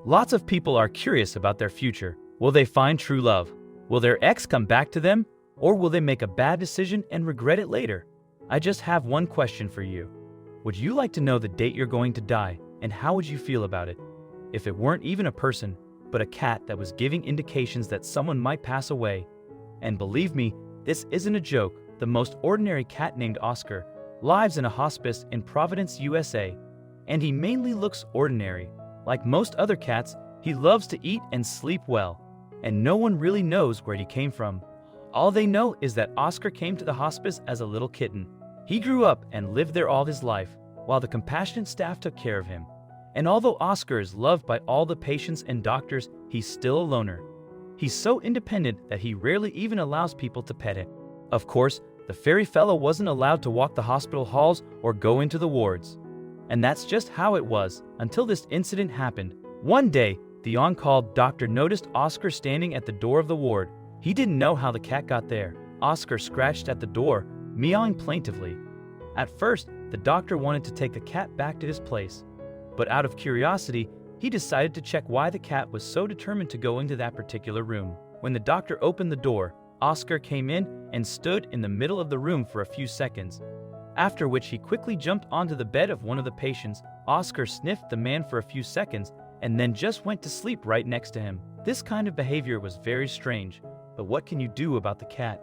Lots of people are curious about their future. Will they find true love? Will their ex come back to them? Or will they make a bad decision and regret it later? I just have one question for you. Would you like to know the date you're going to die, and how would you feel about it? If it weren't even a person, but a cat that was giving indications that someone might pass away. And believe me, this isn't a joke. The most ordinary cat named Oscar lives in a hospice in Providence, USA. And he mainly looks ordinary. Like most other cats, he loves to eat and sleep well. And no one really knows where he came from. All they know is that Oscar came to the hospice as a little kitten. He grew up and lived there all his life, while the compassionate staff took care of him. And although Oscar is loved by all the patients and doctors, he's still a loner. He's so independent that he rarely even allows people to pet him. Of course, the fairy fellow wasn't allowed to walk the hospital halls or go into the wards. And that's just how it was, until this incident happened. One day, the on-call doctor noticed Oscar standing at the door of the ward. He didn't know how the cat got there. Oscar scratched at the door, meowing plaintively. At first, the doctor wanted to take the cat back to his place. But out of curiosity, he decided to check why the cat was so determined to go into that particular room. When the doctor opened the door, Oscar came in and stood in the middle of the room for a few seconds. After which he quickly jumped onto the bed of one of the patients. Oscar sniffed the man for a few seconds and then just went to sleep right next to him. This kind of behavior was very strange, but what can you do about the cat?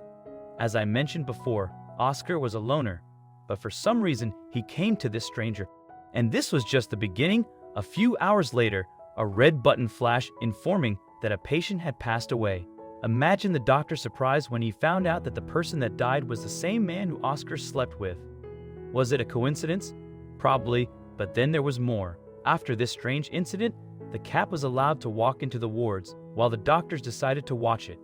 As I mentioned before, Oscar was a loner, but for some reason he came to this stranger. And this was just the beginning. A few hours later, a red button flashed informing that a patient had passed away. Imagine the doctor's surprise when he found out that the person that died was the same man who Oscar slept with. Was it a coincidence? Probably, but then there was more. After this strange incident, the cat was allowed to walk into the wards, while the doctors decided to watch it.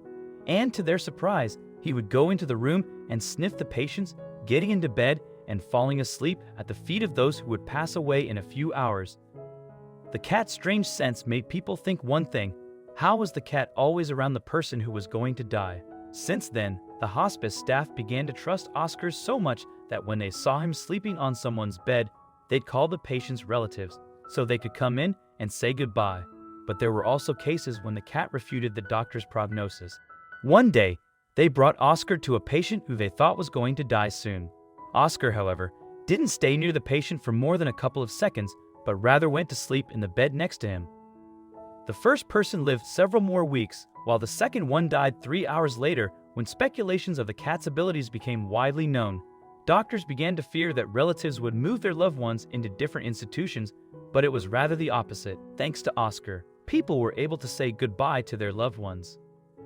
And to their surprise, he would go into the room and sniff the patients, getting into bed and falling asleep at the feet of those who would pass away in a few hours. The cat's strange sense made people think one thing: how was the cat always around the person who was going to die? Since then, the hospice staff began to trust Oscar so much that when they saw him sleeping on someone's bed, they'd call the patient's relatives so they could come in and say goodbye. But there were also cases when the cat refuted the doctor's prognosis. One day, they brought Oscar to a patient who they thought was going to die soon. Oscar, however, didn't stay near the patient for more than a couple of seconds, but rather went to sleep in the bed next to him. The first person lived several more weeks, while the second one died 3 hours later. When speculations of the cat's abilities became widely known, doctors began to fear that relatives would move their loved ones into different institutions, but it was rather the opposite. Thanks to Oscar, people were able to say goodbye to their loved ones.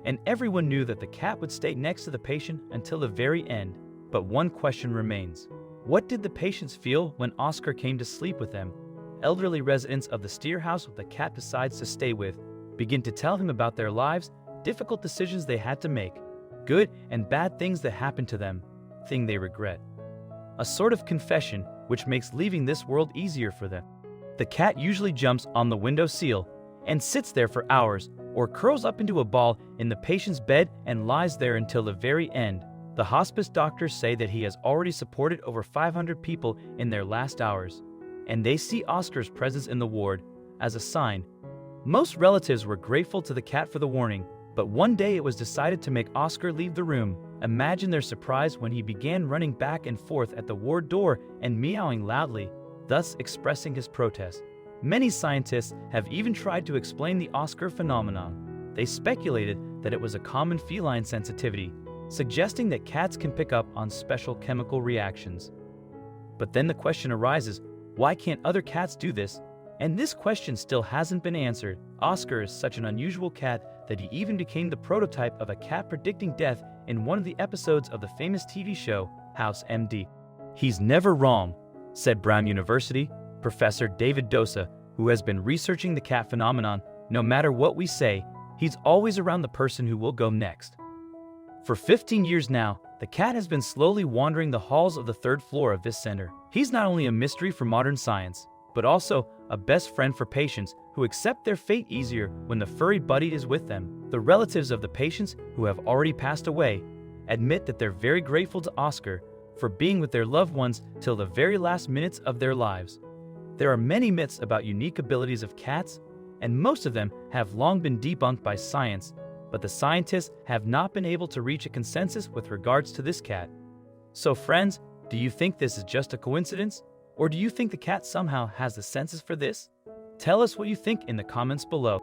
And everyone knew that the cat would stay next to the patient until the very end. But one question remains. What did the patients feel when Oscar came to sleep with them? Elderly residents of the Steer house the cat decides to stay with begin to tell him about their lives, difficult decisions they had to make, good and bad things that happened to them, thing they regret. A sort of confession which makes leaving this world easier for them. The cat usually jumps on the window sill and sits there for hours, or curls up into a ball in the patient's bed and lies there until the very end. The hospice doctors say that he has already supported over 500 people in their last hours, and they see Oscar's presence in the ward as a sign. Most relatives were grateful to the cat for the warning, but one day it was decided to make Oscar leave the room. Imagine their surprise when he began running back and forth at the ward door and meowing loudly, thus expressing his protest. Many scientists have even tried to explain the Oscar phenomenon. They speculated that it was a common feline sensitivity, suggesting that cats can pick up on special chemical reactions. But then the question arises, why can't other cats do this? And this question still hasn't been answered. Oscar is such an unusual cat that he even became the prototype of a cat predicting death in one of the episodes of the famous TV show, House MD. He's never wrong, said Brown University Professor David Dosa, who has been researching the cat phenomenon. No matter what we say, he's always around the person who will go next. For 15 years now, the cat has been slowly wandering the halls of the third floor of this center. He's not only a mystery for modern science, but also a best friend for patients who accept their fate easier when the furry buddy is with them. The relatives of the patients who have already passed away admit that they're very grateful to Oscar for being with their loved ones till the very last minutes of their lives. There are many myths about unique abilities of cats, and most of them have long been debunked by science, but the scientists have not been able to reach a consensus with regards to this cat. So friends, do you think this is just a coincidence? Or do you think the cat somehow has the senses for this? Tell us what you think in the comments below.